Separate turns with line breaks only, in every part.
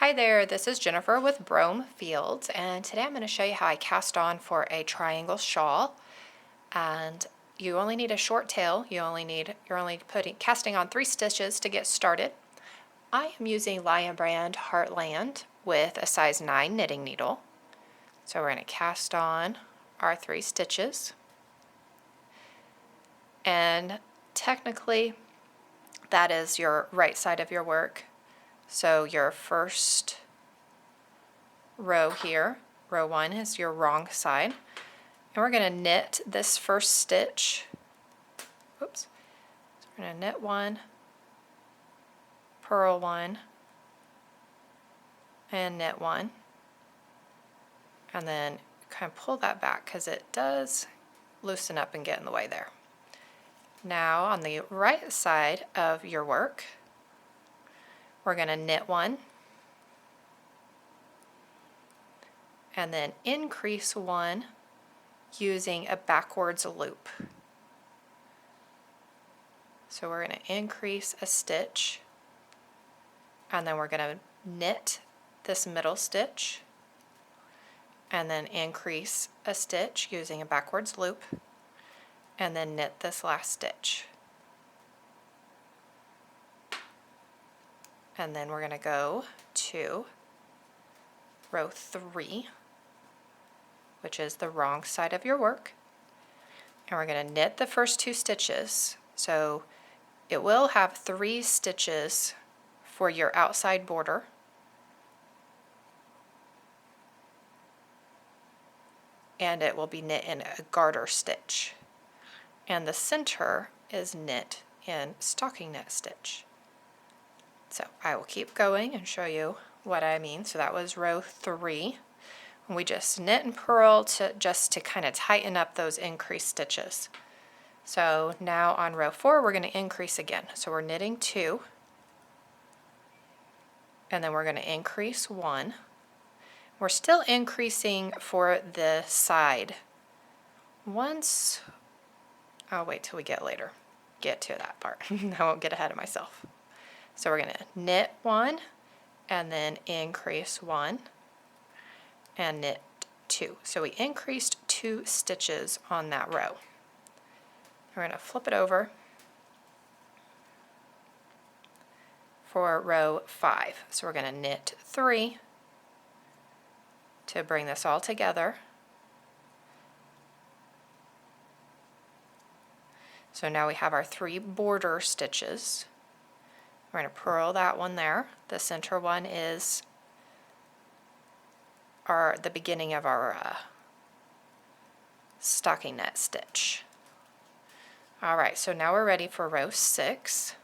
Hi there, this is Jennifer with Brome Fields, and today I'm going to show you how I cast on for a triangle shawl. And you only need a short tail. You're only casting on 3 stitches to get started. I am using Lion Brand Heartland with a size 9 knitting needle. So we're going to cast on our 3 stitches. And technically, that is your right side of your work. So your first row here, row 1, is your wrong side. And we're going to knit this first stitch. Oops. So we're going to knit 1, purl 1, and knit 1. And then kind of pull that back because it does loosen up and get in the way there. Now on the right side of your work, we're going to knit 1, and then increase 1 using a backwards loop. So we're going to increase a stitch, and then we're going to knit this middle stitch, and then increase a stitch using a backwards loop, and then knit this last stitch. And then we're going to go to row 3, which is the wrong side of your work, and we're going to knit the first 2 stitches. So it will have 3 stitches for your outside border, and it will be knit in a garter stitch, and the center is knit in stocking knit stitch. So I will keep going and show you what I mean. So that was row 3. We just knit and purl to kind of tighten up those increased stitches. So now on row 4 we're going to increase again. So we're knitting 2, and then we're going to increase 1. We're still increasing for the side. I'll wait till we get to that part. I won't get ahead of myself. So we're going to knit 1, and then increase 1, and knit 2. So we increased 2 stitches on that row. We're going to flip it over for row 5. So we're going to knit 3 to bring this all together. So now we have our 3 border stitches. We're going to purl that one there. The center one is the beginning of our stocking knit stitch. Alright, so now we're ready for row 6.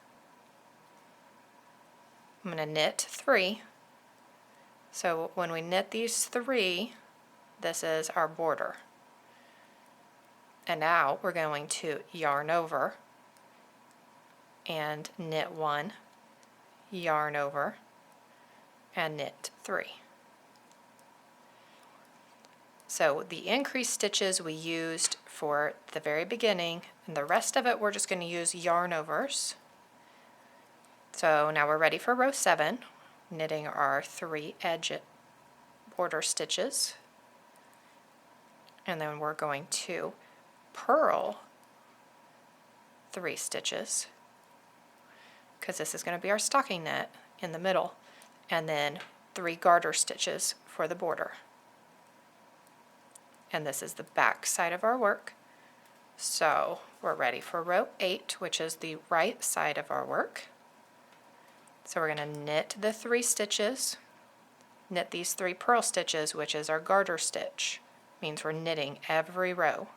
I'm going to knit 3. So when we knit these 3, this is our border. And now we're going to yarn over and knit 1, yarn over, and knit 3. So the increased stitches we used for the very beginning, and the rest of it we're just going to use yarn overs. So now we're ready for row 7, knitting our 3 edge border stitches, and then we're going to purl 3 stitches, because this is going to be our stocking knit in the middle, and then 3 garter stitches for the border. And this is the back side of our work. So we're ready for row 8, which is the right side of our work. So we're going to knit the 3 stitches, knit these 3 purl stitches, which is our garter stitch. Means we're knitting every row.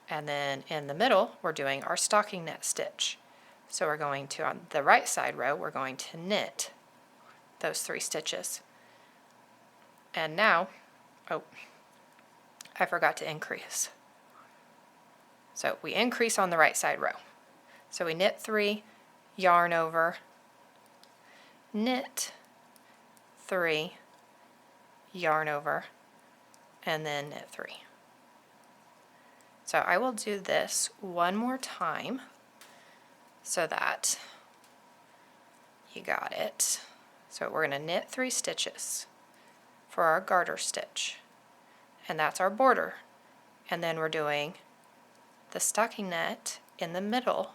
And then in the middle, we're doing our stocking knit stitch. So we're going to, on the right side row, we're going to knit those 3 stitches. And now, I forgot to increase. So we increase on the right side row. So we knit 3, yarn over, knit 3, yarn over, and then knit 3. So I will do this one more time so that you got it. So we're going to knit 3 stitches for our garter stitch, and that's our border. And then we're doing the stockinette in the middle,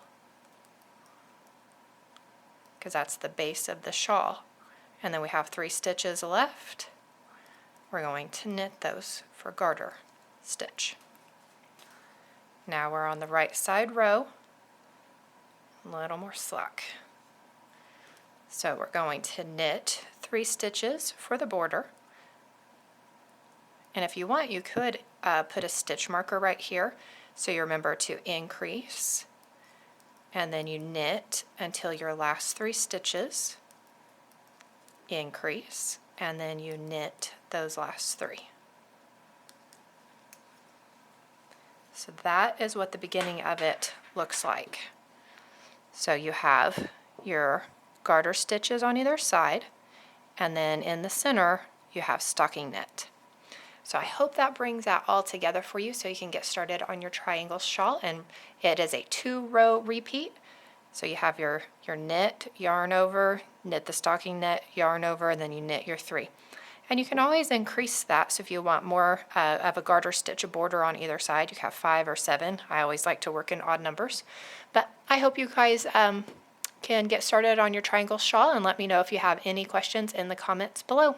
because that's the base of the shawl. And then we have 3 stitches left. We're going to knit those for garter stitch. Now we're on the right side row, a little more slack. So we're going to knit 3 stitches for the border. And if you want, you could put a stitch marker right here, so you remember to increase, and then you knit until your last 3 stitches, increase, and then you knit those last 3. So that is what the beginning of it looks like. So you have your garter stitches on either side, and then in the center you have stockinette. So I hope that brings that all together for you so you can get started on your triangle shawl. And it is a 2-row repeat. So you have your knit, yarn over, knit the stockinette, yarn over, and then you knit your 3. And you can always increase that. So if you want more of a garter stitch border on either side, you have 5 or 7. I always like to work in odd numbers. But I hope you guys can get started on your triangle shawl, and let me know if you have any questions in the comments below.